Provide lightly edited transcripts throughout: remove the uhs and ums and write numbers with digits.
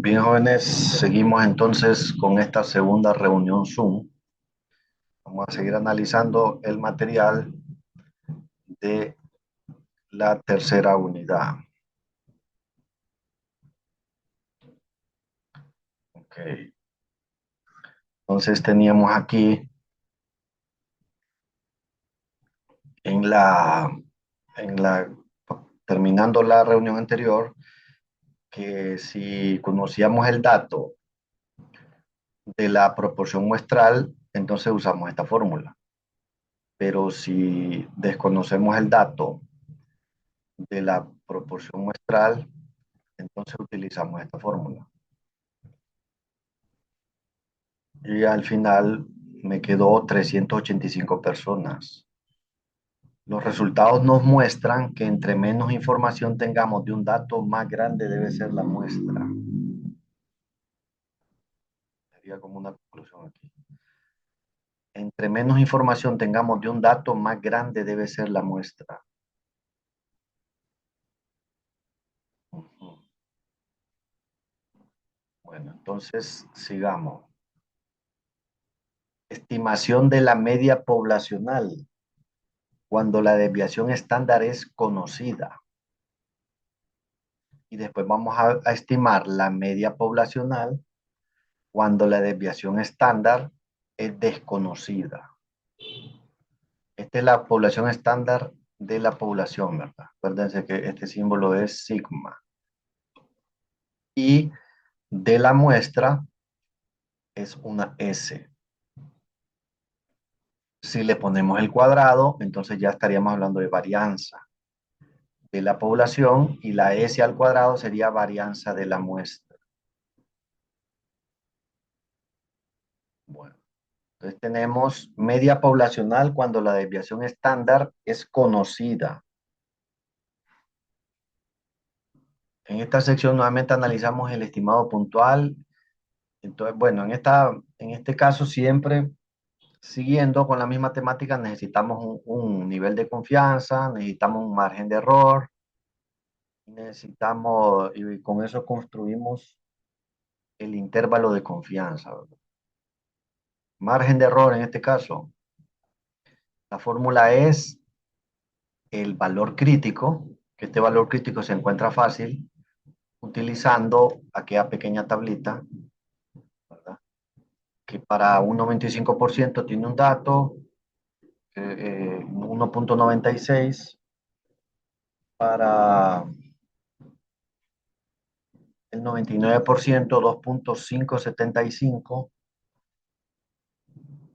Bien, jóvenes, seguimos entonces con esta segunda reunión Zoom. Vamos a seguir analizando el material de la tercera unidad. Ok. Entonces teníamos aquí en en la, terminando la reunión anterior, que si conocíamos el dato de la proporción muestral, entonces usamos esta fórmula. Pero si desconocemos el dato de la proporción muestral, entonces utilizamos esta fórmula. Y al final me quedó 385 personas. Los resultados nos muestran que entre menos información tengamos de un dato, más grande debe ser la muestra. Sería como una conclusión aquí. Entre menos información tengamos de un dato, más grande debe ser la muestra. Ujú. Bueno, entonces sigamos. Estimación de la media poblacional cuando la desviación estándar es conocida. Y después vamos a estimar la media poblacional cuando la desviación estándar es desconocida. Esta es la población estándar de la población, ¿verdad? Acuérdense que este símbolo es sigma. Y de la muestra es una S. Si le ponemos el cuadrado, entonces ya estaríamos hablando de varianza de la población y la S al cuadrado sería varianza de la muestra. Bueno, entonces tenemos media poblacional cuando la desviación estándar es conocida. En esta sección nuevamente analizamos el estimado puntual. Entonces, bueno, en este caso siempre siguiendo con la misma temática necesitamos un nivel de confianza, necesitamos un margen de error, necesitamos, y con eso construimos el intervalo de confianza, ¿verdad? Margen de error en este caso, la fórmula es el valor crítico, que este valor crítico se encuentra fácil utilizando aquella pequeña tablita, ¿verdad? Que para un 95% tiene un dato, 1,96, para el 99% 2,575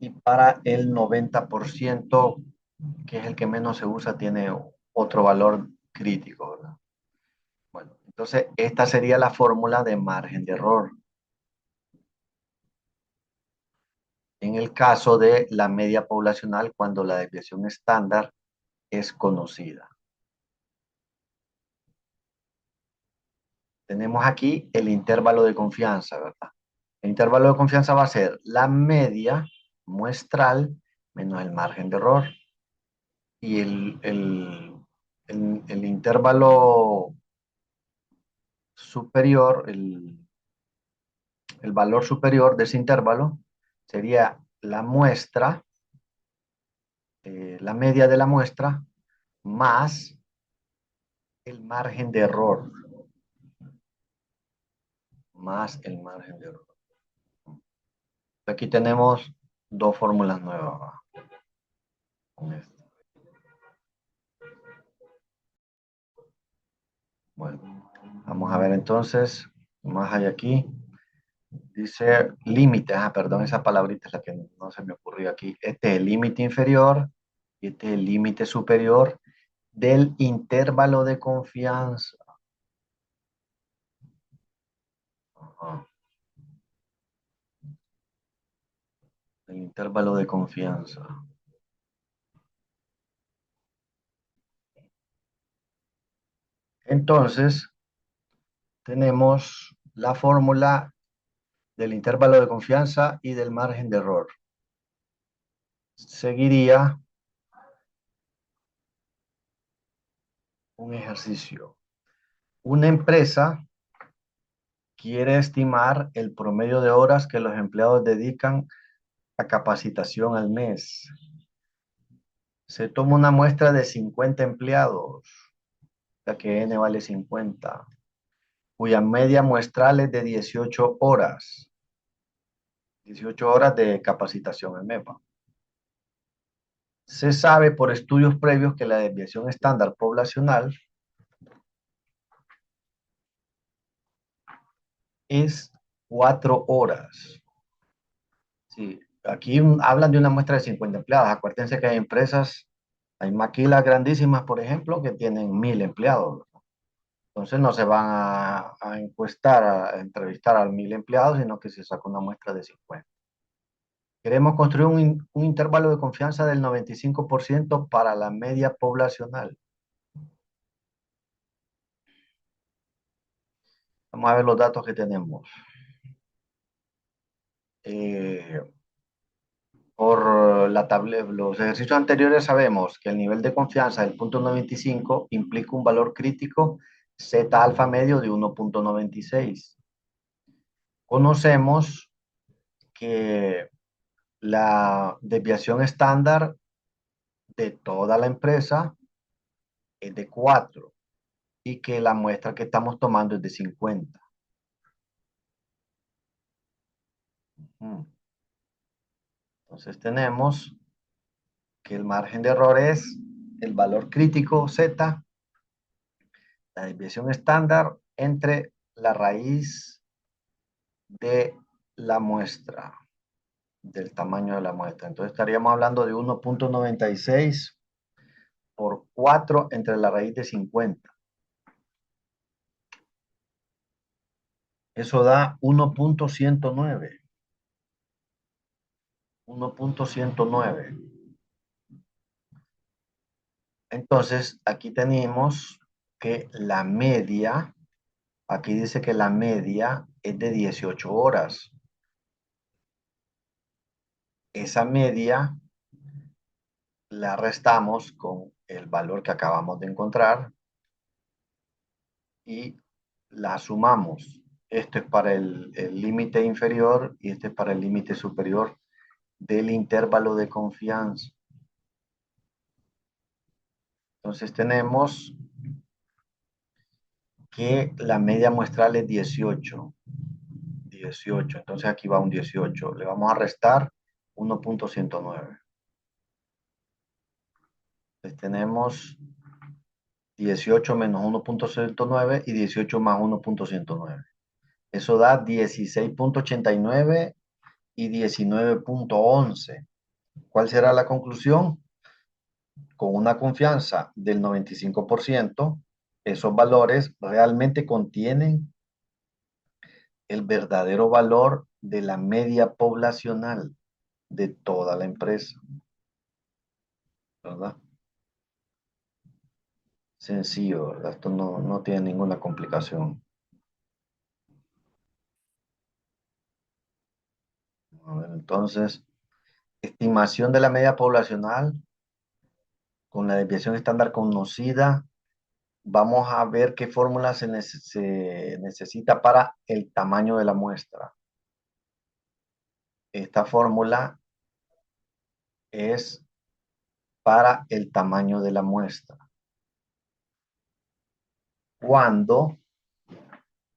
y para el 90%, que es el que menos se usa, tiene otro valor crítico, ¿verdad? Bueno, entonces esta sería la fórmula de margen de error en el caso de la media poblacional cuando la desviación estándar es conocida. Tenemos aquí el intervalo de confianza, ¿verdad? El intervalo de confianza va a ser la media muestral menos el margen de error. Y el intervalo superior, el valor superior de ese intervalo sería la muestra, la media de la muestra, más el margen de error, más el margen de error. Aquí tenemos dos fórmulas nuevas, ¿va? Con esto. Bueno, vamos a ver entonces, más hay aquí. Dice límite, perdón, esa palabrita es la que no se me ocurrió aquí. Este es el límite inferior y este es el límite superior del intervalo de confianza. Ajá, el intervalo de confianza. Entonces, tenemos la fórmula del intervalo de confianza y del margen de error. Seguiría un ejercicio. Una empresa quiere estimar el promedio de horas que los empleados dedican a capacitación al mes. Se toma una muestra de 50 empleados, ya que N vale 50, cuya media muestral es de 18 horas. 18 horas de capacitación al mes. Se sabe por estudios previos que la desviación estándar poblacional es 4 horas. Sí, aquí hablan de una muestra de 50 empleados. Acuérdense que hay empresas, hay maquilas grandísimas, por ejemplo, que tienen 1000 empleados. Entonces no se van a encuestar, a entrevistar a 1000 empleados, sino que se saca una muestra de 50. Queremos construir un intervalo de confianza del 95% para la media poblacional. Vamos a ver los datos que tenemos. Eh, por la tabla, los ejercicios anteriores sabemos que el nivel de confianza del punto 95 implica un valor crítico Z alfa medio de 1.96. Conocemos que la desviación estándar de toda la empresa es de 4 y que la muestra que estamos tomando es de 50. Entonces tenemos que el margen de error es el valor crítico Z, la desviación estándar entre la raíz de la muestra, del tamaño de la muestra. Entonces estaríamos hablando de 1.96 por 4 entre la raíz de 50. Eso da 1.109. 1.109. Entonces, aquí tenemos que la media, aquí dice que la media es de 18 horas. Esa media la restamos con el valor que acabamos de encontrar y la sumamos. Esto es para el límite inferior y este es para el límite superior del intervalo de confianza. Entonces tenemos que la media muestral es 18. 18. Entonces aquí va un 18. Le vamos a restar 1.109. Entonces tenemos 18 menos 1.109 y 18 más 1.109. Eso da 16.89 y 19.11. ¿Cuál será la conclusión? Con una confianza del 95%, esos valores realmente contienen el verdadero valor de la media poblacional de toda la empresa, ¿verdad? Sencillo, ¿verdad? Esto no tiene ninguna complicación. A ver, entonces, estimación de la media poblacional con la desviación estándar conocida. Vamos a ver qué fórmula se necesita para el tamaño de la muestra. Esta fórmula es para el tamaño de la muestra. Cuando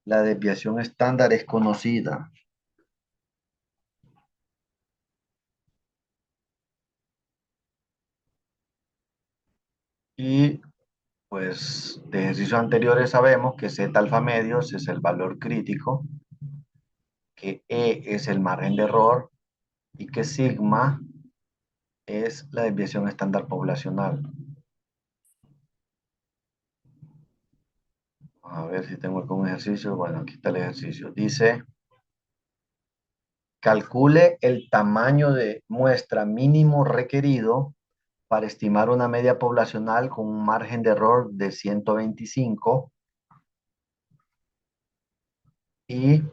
la desviación estándar es conocida. Y pues de ejercicios anteriores sabemos que Z alfa medios es el valor crítico, que E es el margen de error y que sigma es la desviación estándar poblacional. A ver si tengo algún ejercicio. Bueno, aquí está el ejercicio. Dice, calcule el tamaño de muestra mínimo requerido para estimar una media poblacional con un margen de error de 125 y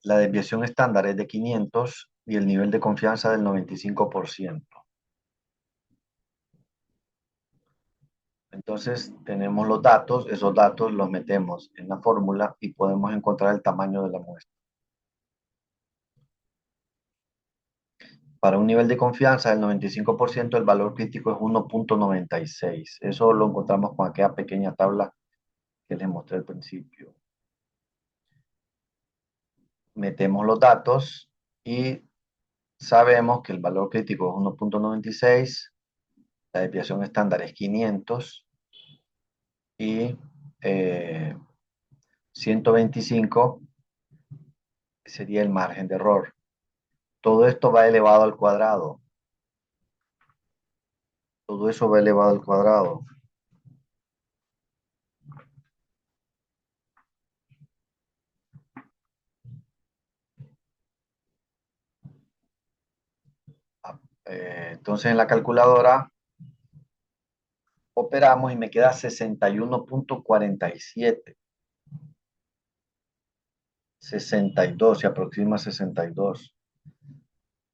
la desviación estándar es de 500 y el nivel de confianza del 95%. Entonces tenemos los datos, esos datos los metemos en la fórmula y podemos encontrar el tamaño de la muestra. Para un nivel de confianza del 95%, el valor crítico es 1,96. Eso lo encontramos con aquella pequeña tabla que les mostré al principio. Metemos los datos y sabemos que el valor crítico es 1,96, la desviación estándar es 500 y 125 sería el margen de error. Todo esto va elevado al cuadrado. Todo eso va elevado al cuadrado. Entonces en la calculadora operamos y me queda 61,47. 62, se aproxima a 62.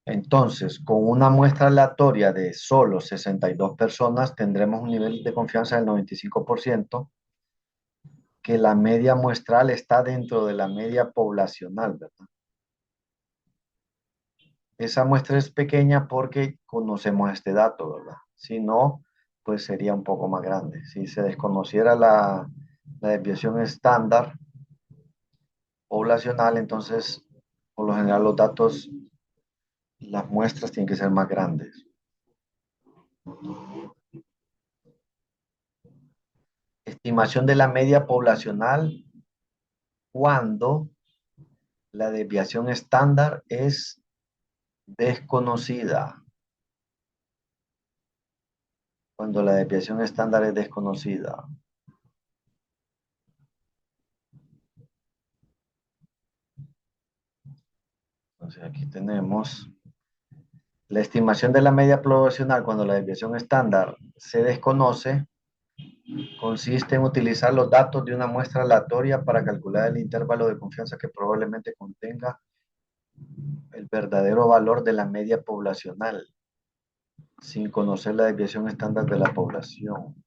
Entonces, con una muestra aleatoria de solo 62 personas, tendremos un nivel de confianza del 95%, que la media muestral está dentro de la media poblacional, ¿verdad? Esa muestra es pequeña porque conocemos este dato, ¿verdad? Si no, pues sería un poco más grande. Si se desconociera la desviación estándar poblacional, entonces, por lo general, los datos, las muestras tienen que ser más grandes. Estimación de la media poblacional cuando la desviación estándar es desconocida. Cuando la desviación estándar es desconocida. Entonces aquí tenemos la estimación de la media poblacional cuando la desviación estándar se desconoce. Consiste en utilizar los datos de una muestra aleatoria para calcular el intervalo de confianza que probablemente contenga el verdadero valor de la media poblacional, sin conocer la desviación estándar de la población.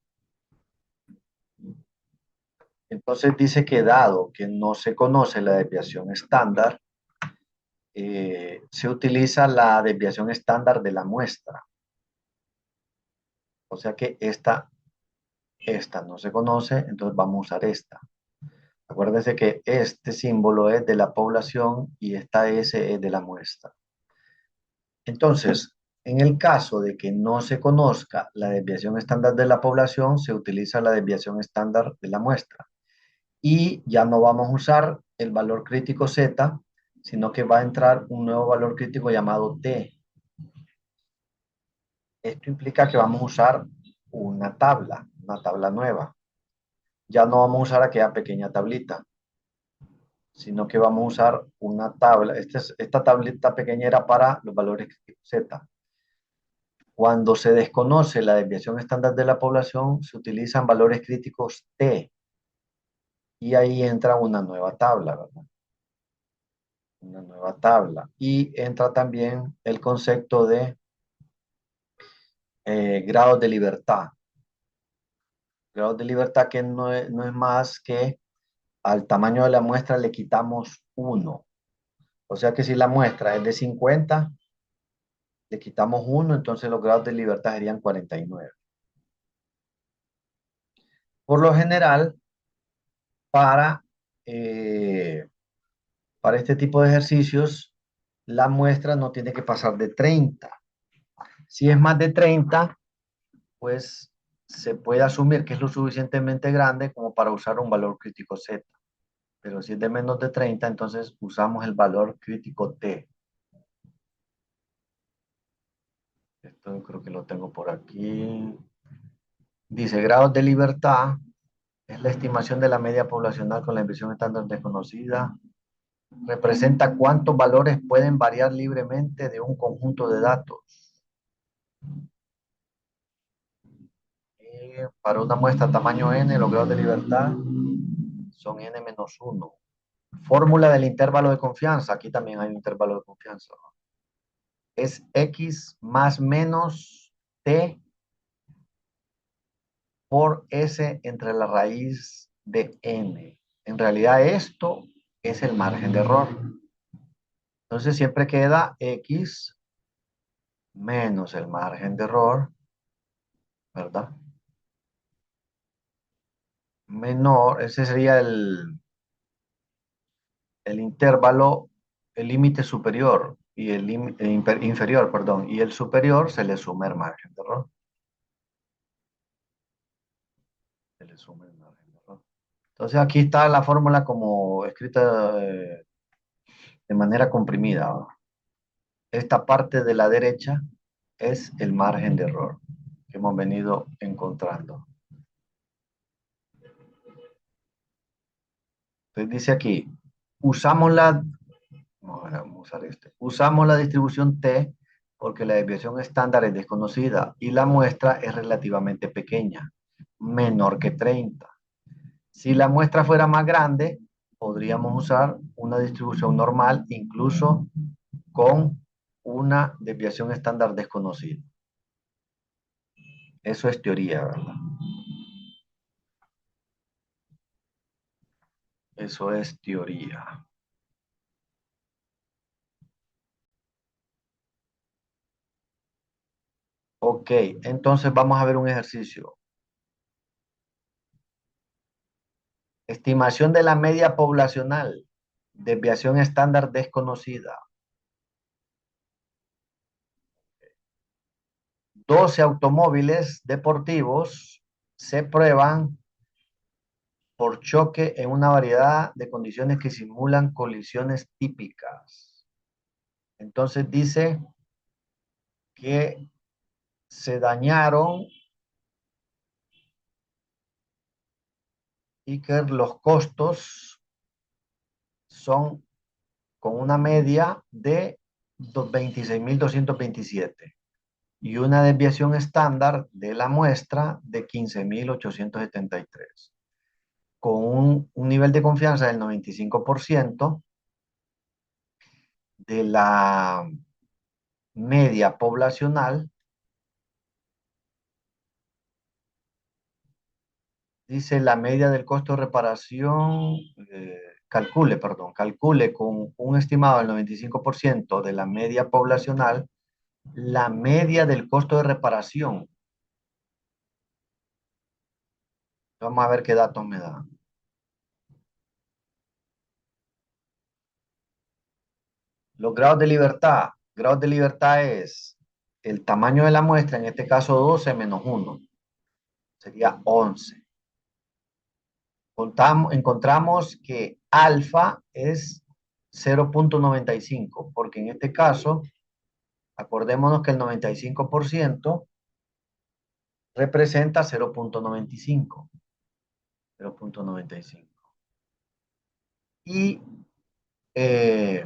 Entonces dice que dado que no se conoce la desviación estándar, se utiliza la desviación estándar de la muestra. O sea que esta no se conoce, entonces vamos a usar esta. Acuérdense que este símbolo es de la población y esta S es de la muestra. Entonces, en el caso de que no se conozca la desviación estándar de la población, se utiliza la desviación estándar de la muestra. Y ya no vamos a usar el valor crítico Z, sino que va a entrar un nuevo valor crítico llamado T. Esto implica que vamos a usar una tabla nueva. Ya no vamos a usar aquella pequeña tablita, sino que vamos a usar una tabla. Esta tablita pequeña era para los valores Z. Cuando se desconoce la desviación estándar de la población, se utilizan valores críticos T. Y ahí entra una nueva tabla, ¿verdad? Una nueva tabla. Y entra también el concepto de grados de libertad. Grados de libertad que no es más que al tamaño de la muestra le quitamos 1. O sea que si la muestra es de 50, le quitamos 1, entonces los grados de libertad serían 49. Por lo general, para, eh, para este tipo de ejercicios, la muestra no tiene que pasar de 30. Si es más de 30, pues se puede asumir que es lo suficientemente grande como para usar un valor crítico Z. Pero si es de menos de 30, entonces usamos el valor crítico T. Esto creo que lo tengo por aquí. Dice, grados de libertad es la estimación de la media poblacional con la inversión estándar desconocida. Representa cuántos valores pueden variar libremente de un conjunto de datos. Para una muestra tamaño n, los grados de libertad son n-1. Fórmula del intervalo de confianza. Aquí también hay un intervalo de confianza. Es x más menos t por S entre la raíz de n. En realidad esto es el margen de error. Entonces siempre queda x menos el margen de error, ¿verdad? Menor, ese sería el intervalo, el límite superior y el límite inferior, perdón, y el superior se le suma el margen de error. Se le suma el margen de error. Entonces aquí está la fórmula como escrita de manera comprimida, ¿va? Esta parte de la derecha es el margen de error que hemos venido encontrando. Entonces dice aquí, usamos la, vamos a usar este, usamos la distribución T porque la desviación estándar es desconocida y la muestra es relativamente pequeña, menor que 30. Si la muestra fuera más grande, podríamos usar una distribución normal, incluso con una desviación estándar desconocida. Eso es teoría, ¿verdad? Eso es teoría. Ok, entonces vamos a ver un ejercicio. Estimación de la media poblacional. Desviación estándar desconocida. 12 automóviles deportivos se prueban por choque en una variedad de condiciones que simulan colisiones típicas. Entonces dice que se dañaron y que los costos son con una media de 26.227 y una desviación estándar de la muestra de 15.873, con un nivel de confianza del 95% de la media poblacional. Dice la media del costo de reparación, calcule con un estimado del 95% de la media poblacional, la media del costo de reparación. Vamos a ver qué datos me da. Los grados de libertad. Grados de libertad es el tamaño de la muestra, en este caso 12 menos 1, sería 11. Encontramos que alfa es 0.95, porque en este caso, acordémonos que el 95% representa 0.95. 0.95. Y eh,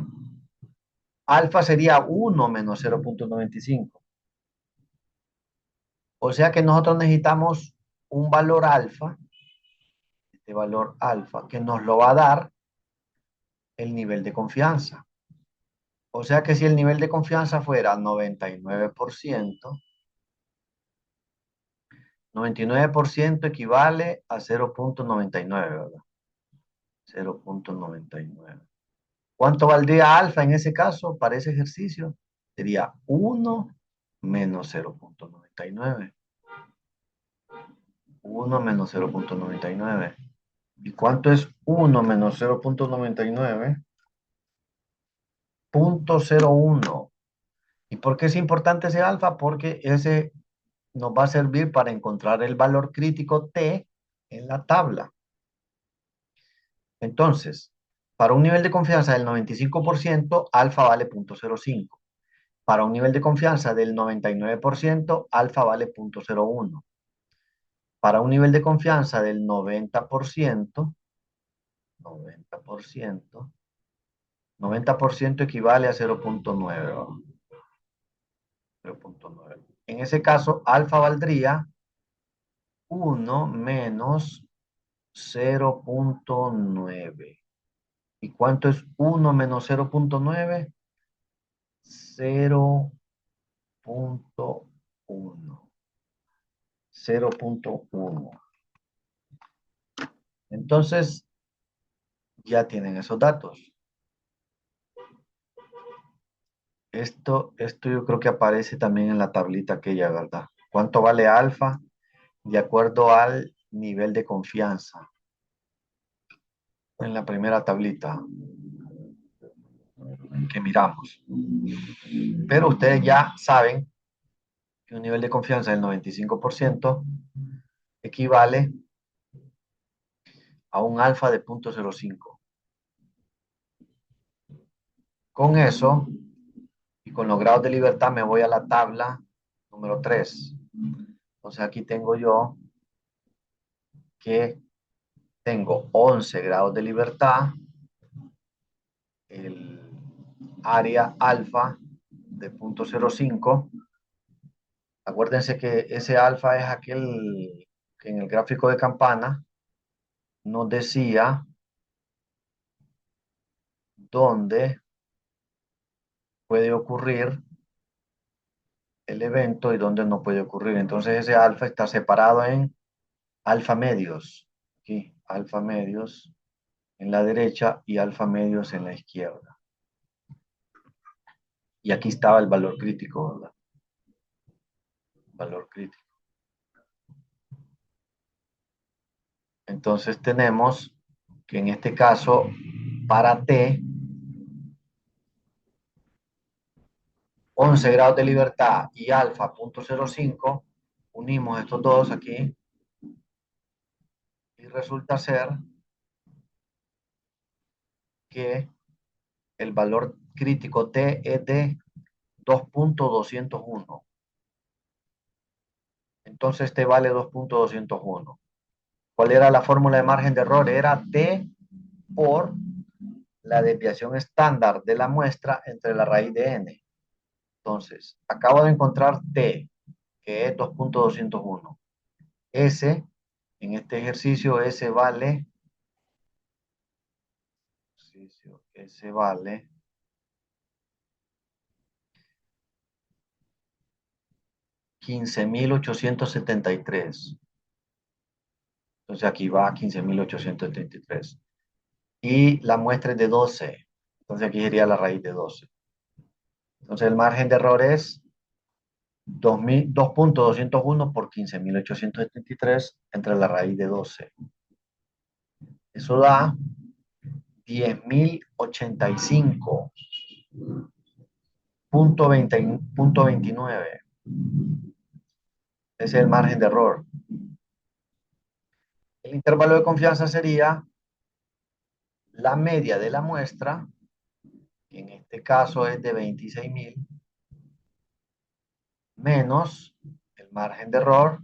alfa sería 1 menos 0.95. O sea que nosotros necesitamos un valor alfa, este valor alfa, que nos lo va a dar el nivel de confianza. O sea que si el nivel de confianza fuera 99%, 99% equivale a 0.99, ¿verdad? 0.99. ¿Cuánto valdría alfa en ese caso para ese ejercicio? Sería 1 menos 0.99. 1 menos 0.99. ¿Y cuánto es 1 menos 0.99? 0.01. ¿Y por qué es importante ese alfa? Porque ese nos va a servir para encontrar el valor crítico T en la tabla. Entonces, para un nivel de confianza del 95%, alfa vale 0.05. Para un nivel de confianza del 99%, alfa vale 0.01. Para un nivel de confianza del 90% equivale a 0.9. 0.9. En ese caso, alfa valdría 1 menos 0.9. ¿Y cuánto es 1 menos 0.9? 0.1. 0.1. Entonces, ya tienen esos datos. Esto yo creo que aparece también en la tablita aquella, ¿verdad? ¿Cuánto vale alfa de acuerdo al nivel de confianza? En la primera tablita que miramos. Pero ustedes ya saben que un nivel de confianza del 95% equivale a un alfa de 0.05. Con eso y con los grados de libertad me voy a la tabla número 3. Entonces aquí tengo yo que tengo 11 grados de libertad, el área alfa de 0.05. Acuérdense que ese alfa es aquel que en el gráfico de campana nos decía dónde puede ocurrir el evento y dónde no puede ocurrir. Entonces ese alfa está separado en alfa medios. Aquí, alfa medios en la derecha y alfa medios en la izquierda. Y aquí estaba el valor crítico, ¿verdad? Valor crítico. Entonces tenemos que en este caso, para T, 11 grados de libertad y alfa 0.05, unimos estos dos aquí y resulta ser que el valor crítico T es de 2.201. Entonces T vale 2.201. ¿Cuál era la fórmula de margen de error? Era T por la desviación estándar de la muestra entre la raíz de n. Entonces, acabo de encontrar T, que es 2.201. S, en este ejercicio, S vale 15.873. Entonces aquí va 15.873. Y la muestra es de 12. Entonces aquí sería la raíz de 12. Entonces el margen de error es 2.201 por 15.873 entre la raíz de 12. Eso da 10.085.29. Ese es el margen de error. El intervalo de confianza sería la media de la muestra, que en este caso es de 26.000, menos el margen de error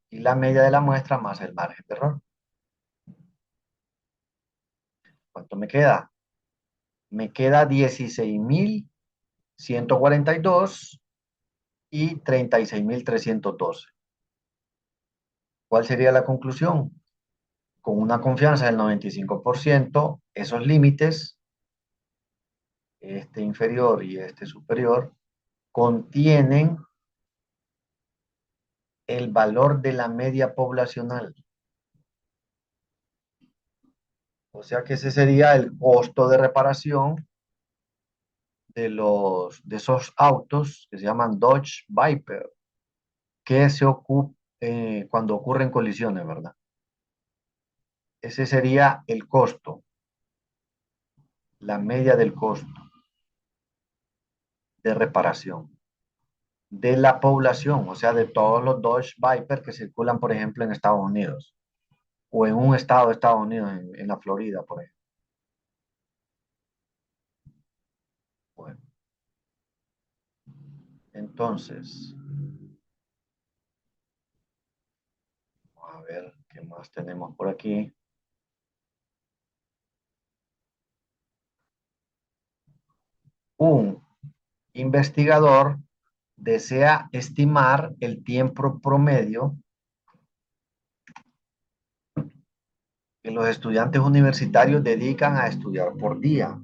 y la media de la muestra más el margen de error. ¿Cuánto me queda? Me queda 16.142 y 36.312. ¿Cuál sería la conclusión? Con una confianza del 95%, esos límites, este inferior y este superior, contienen el valor de la media poblacional. O sea que ese sería el costo de reparación de esos autos que se llaman Dodge Viper, que se ocupa cuando ocurren colisiones, ¿verdad? Ese sería el costo, la media del costo de reparación de la población, o sea, de todos los Dodge Viper que circulan, por ejemplo, en Estados Unidos o en un estado de Estados Unidos, en la Florida, por ejemplo. Bueno, entonces, a ver qué más tenemos por aquí. Un investigador desea estimar el tiempo promedio que los estudiantes universitarios dedican a estudiar por día.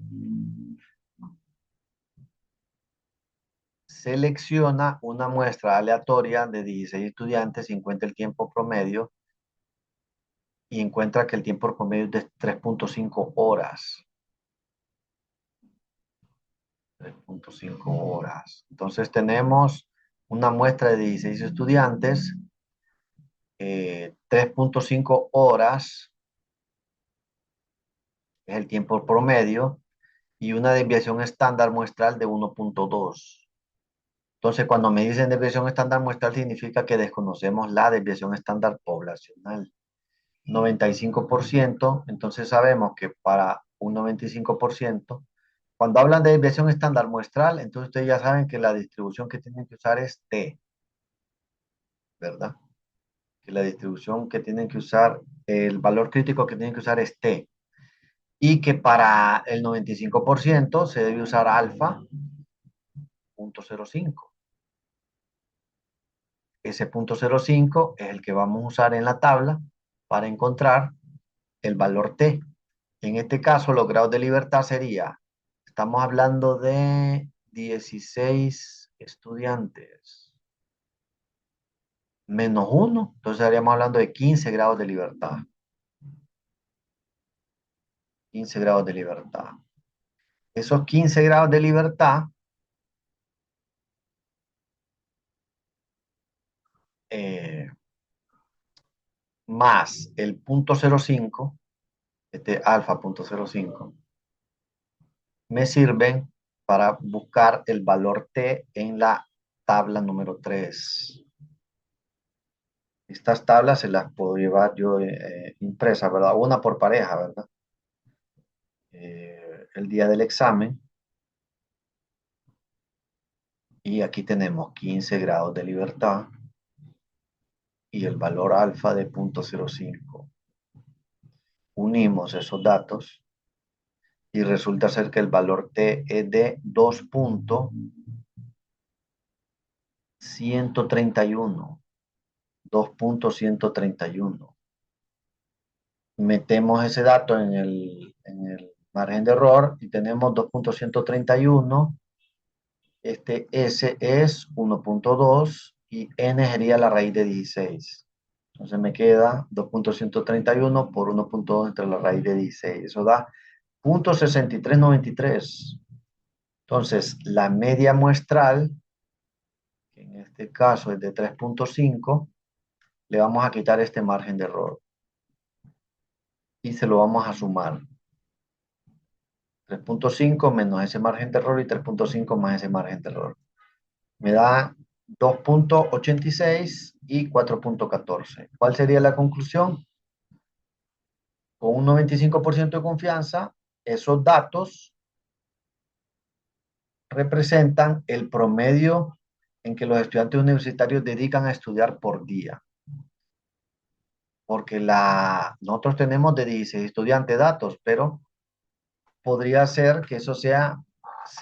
selecciona una muestra aleatoria de 16 estudiantes y encuentra el tiempo promedio y encuentra que el tiempo promedio es de 3.5 horas. 3.5 horas. Entonces tenemos una muestra de 16 estudiantes, 3.5 horas es el tiempo promedio y una desviación estándar muestral de 1.2. Entonces, cuando me dicen desviación estándar muestral, significa que desconocemos la desviación estándar poblacional. 95%, entonces sabemos que para un 95%, cuando hablan de desviación estándar muestral, entonces ustedes ya saben que la distribución que tienen que usar es T, ¿verdad? Que la distribución que tienen que usar, el valor crítico que tienen que usar es T. Y que para el 95% se debe usar alfa 0.05. Ese 0.05 es el que vamos a usar en la tabla para encontrar el valor T. En este caso, los grados de libertad sería, estamos hablando de 16 estudiantes menos 1, entonces estaríamos hablando de 15 grados de libertad. 15 grados de libertad. Esos 15 grados de libertad eh, más el 0.05, este alfa 0.05, me sirven para buscar el valor T en la tabla número 3. Estas tablas se las puedo llevar yo impresas, ¿verdad? Una por pareja, ¿verdad? El día del examen. Y aquí tenemos 15 grados de libertad y el valor alfa de 0.05. Unimos esos datos y resulta ser que el valor T es de 2.131. 2.131. Metemos ese dato en el margen de error y tenemos 2.131. Este S es 1.2 y N sería la raíz de 16. Entonces me queda 2.131 por 1.2 entre la raíz de 16. Eso da 0.6393. Entonces, la media muestral, que en este caso es de 3.5, le vamos a quitar este margen de error y se lo vamos a sumar. 3.5 menos ese margen de error y 3.5 más ese margen de error. Me da 2.86 y 4.14. ¿Cuál sería la conclusión? Con un 95% de confianza, esos datos representan el promedio en que los estudiantes universitarios dedican a estudiar por día. Porque nosotros tenemos de 16 estudiantes datos, pero podría ser que eso se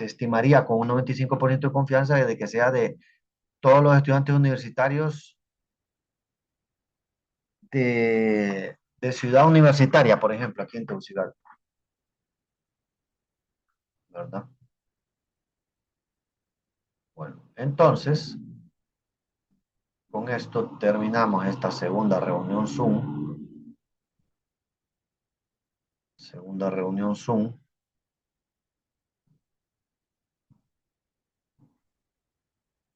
estimaría con un 95% de confianza de que sea de todos los estudiantes universitarios de Ciudad Universitaria, por ejemplo, aquí en Tegucigalpa, ¿verdad? Bueno, entonces, con esto terminamos esta segunda reunión Zoom. Segunda reunión Zoom.